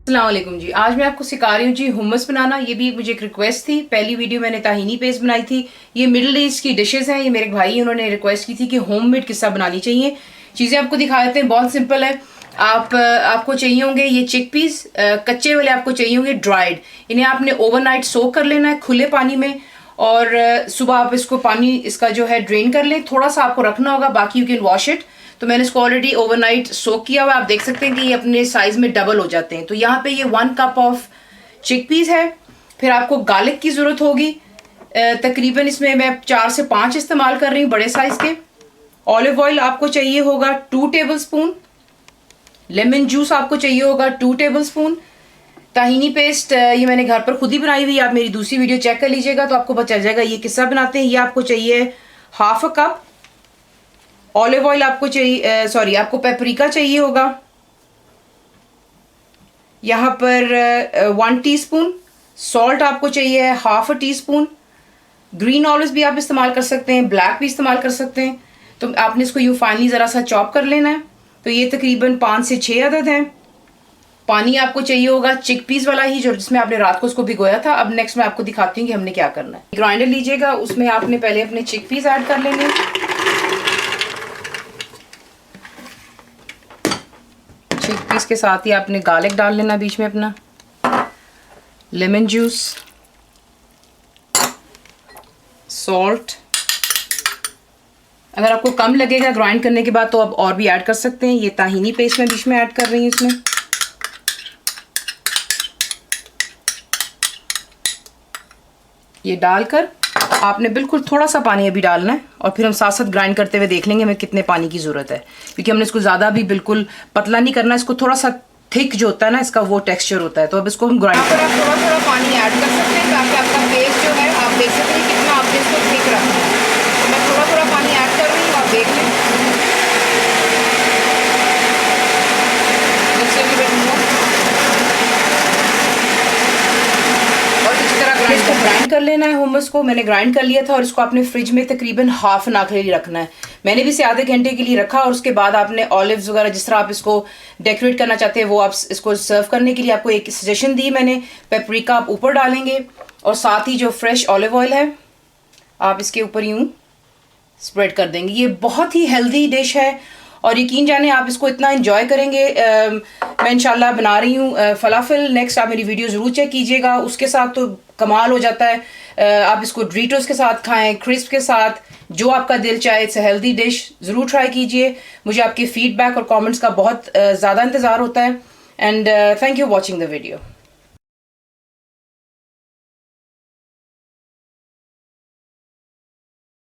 अस्सलाम वालेकुम जी। आज मैं आपको सिखा रही हूँ जी हुम्मस बनाना। ये भी मुझे एक रिक्वेस्ट थी। पहली वीडियो मैंने ताहीनी पेस्ट बनाई थी। ये मिडिल ईस्ट की डिशेस हैं। ये मेरे भाई उन्होंने रिक्वेस्ट की थी कि होममेड किस्सा बनानी चाहिए। चीज़ें आपको दिखा देते हैं, बहुत सिंपल है। आपको चाहिए होंगे ये चिक पीस, कच्चे वाले आपको चाहिए होंगे ड्राइड। इन्हें आपने ओवरनाइट सोक कर लेना है खुले पानी में, और सुबह आप इसको पानी इसका जो है ड्रेन कर लें। थोड़ा सा आपको रखना होगा, बाकी यू कैन वॉश इट। तो मैंने इसको ऑलरेडी ओवरनाइट सोक किया हुआ। आप देख सकते हैं कि ये अपने साइज में डबल हो जाते हैं। तो यहाँ पे ये 1 कप ऑफ चिकपीस है। फिर आपको गार्लिक की ज़रूरत होगी। तकरीबन इसमें मैं 4 से 5 इस्तेमाल कर रही हूँ, बड़े साइज के। ऑलिव ऑयल आपको चाहिए होगा 2 टेबल स्पून। लेमन जूस आपको चाहिए होगा 2 टेबल स्पून। ताहीनी पेस्ट ये मैंने घर पर खुद ही बनाई हुई है। आप मेरी दूसरी वीडियो चेक कर लीजिएगा तो आपको पता चल जाएगा ये किस्सा बनाते हैं। ये आपको चाहिए ½ कप। ऑलिव ऑयल आपको चाहिए, आपको पेपरिका चाहिए होगा यहाँ पर 1 टीस्पून। सॉल्ट आपको चाहिए ½ टीस्पून। ग्रीन ऑलिव्स भी आप इस्तेमाल कर सकते हैं, ब्लैक भी इस्तेमाल कर सकते हैं। तो आपने इसको यूँ फाइनली ज़रा सा चॉप कर लेना है। तो ये तकरीबन 5 से 6 अदद हैं। पानी आपको चाहिए होगा चिकपीस वाला ही, जो जिसमें आपने रात को उसको भिगोया था। अब नेक्स्ट मैं आपको दिखाती हूँ कि हमने क्या करना है। ग्राइंडर लीजिएगा, उसमें आपने पहले अपने चिकपीस ऐड कर लेंगे। चिकपीस के साथ ही आपने गार्लिक डाल लेना बीच में अपना, लेमन जूस, सॉल्ट। अगर आपको कम लगेगा ग्राइंड करने के बाद तो आप और भी ऐड कर सकते हैं। ये ताहीनी पेस्ट मैं बीच में ऐड कर रही हूँ इसमें। ये डालकर आपने बिल्कुल थोड़ा सा पानी अभी डालना है, और फिर हम साथ साथ ग्राइंड करते हुए देख लेंगे हमें कितने पानी की ज़रूरत है, क्योंकि हमने इसको ज़्यादा भी बिल्कुल पतला नहीं करना। इसको थोड़ा सा थिक जो होता है ना, इसका वो टेक्सचर होता है। तो अब इसको हम ग्राइंड कर थोड़ा थोड़ा पानी ऐड कर सकते हैं ताकि आपका पेस्ट जो है आप देख सकते हैं कितना आपने इसको थिक रखना है। तो मैं थोड़ा थोड़ा पानी ऐड कर रही हूँ, आप देख लें। इसको ग्राइंड कर लेना है हुम्मस को। मैंने ग्राइंड कर लिया था, और इसको आपने फ्रिज में तकरीबन ½ एन आवर के लिए रखना है। मैंने भी इसे आधे घंटे के लिए रखा, और उसके बाद आपने ऑलिव्स वगैरह जिस तरह आप इसको डेकोरेट करना चाहते हैं वो आप इसको सर्व करने के लिए आपको एक सजेशन दी मैंने। पेपरिका आप ऊपर डालेंगे, और साथ ही जो फ्रेश ऑलिव ऑयल है आप इसके ऊपर यूँ स्प्रेड कर देंगे। ये बहुत ही हेल्दी डिश है, और यकीन जाने आप इसको इतना एंजॉय करेंगे। मैं इंशाल्लाह बना रही हूँ फलाफल। नेक्स्ट आप मेरी वीडियो ज़रूर चेक कीजिएगा, उसके साथ तो कमाल हो जाता है। आप इसको ड्रीटोस के साथ खाएं, क्रिस्प के साथ, जो आपका दिल चाहे। इट्स अ हेल्दी डिश, ज़रूर ट्राई कीजिए। मुझे आपके फीडबैक और कमेंट्स का बहुत ज़्यादा इंतज़ार होता है। And thank you watching the video.